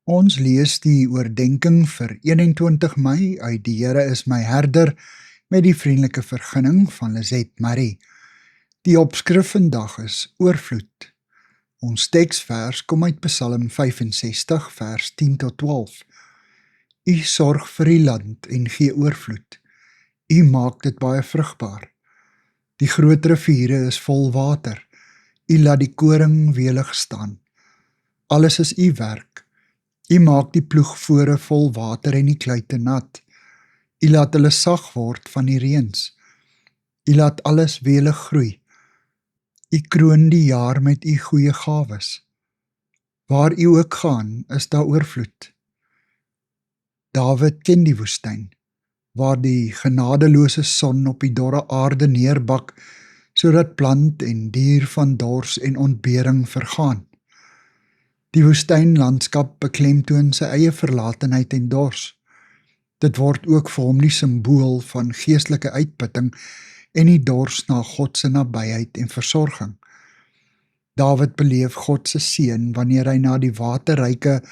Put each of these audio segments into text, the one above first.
Ons lees die oordenking vir 21 Mei uit Die Here is my herder met die vriendelike vergunning van Lizet Marie. Die opskrif vandag is oorvloed. Ons teksvers kom uit Psalm 65 vers 10 tot 12. U sorg vir die land en gee oorvloed. U maak dit baie vrugbaar. Die groot riviere is vol water. U laat die koring welig staan. Alles is u werk. U maak die ploegvore vol water en die kluite nat. U laat hulle sag word van die reëns. U laat alles welig groei. U kroon die jaar met u goeie gawes. Waar u ook gaan, is daar oorvloed. Dawid ken die woestyn, waar die genadelose son op die dorre aarde neerbak, sodat plant en dier van dors en ontbering vergaan. Die woestynlandskap beklemtoon sy eie verlatenheid en dors. Dit word ook vir hom die simbool van geestelike uitputting en die dors na God se nabyheid en versorging. Dawid beleef God se seën wanneer hy na die waterryke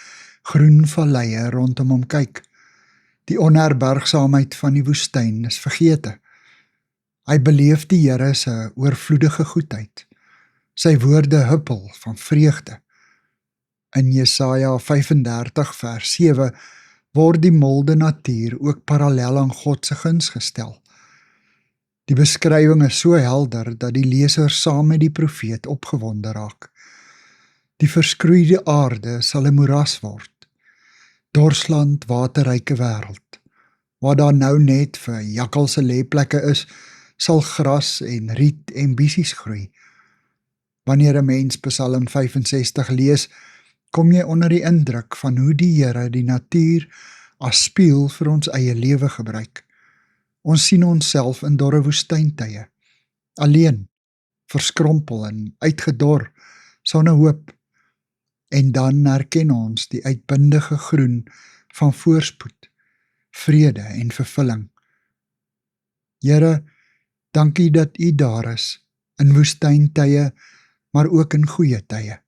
groen valleie rondom hom kyk. Die onherbergsaamheid van die woestyn is vergete. Hy beleef die Here se oorvloedige goedheid. Sy woorde huppel van vreugde. In Jesaja 35 vers 7 word die milde natuur ook parallel aan God se guns gestel. Die beskrywing is so helder dat die leser saam met die profeet opgewonde raak. Die verskroeide aarde sal 'n moeras word. Dorsland, waterryke wêreld. Waar daar nou net vir jakkalse lêplekke is, sal gras en riet en biesies groei. Wanneer 'n mens Psalm 65 lees, kom jy onder die indruk van hoe die Here die natuur as spieël vir ons eie lewe gebruik. Ons sien onsself in dorre woestyntye, alleen, verskrompel en uitgedor, sonder hoop. En dan herken ons die uitbundige groen van voorspoed, vrede en vervulling. Here, dankie dat U daar is, in woestyntye, maar ook in goeie tye.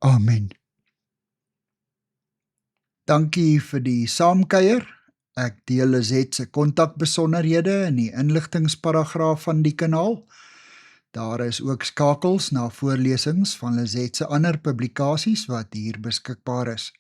Amen. Dankie vir die saamkuier. Ek deel Lizet se kontakbesonderhede in die inligtingsparagraaf van die kanaal. Daar is ook skakels na voorlesings van Lizet se ander publikasies wat hier beskikbaar is.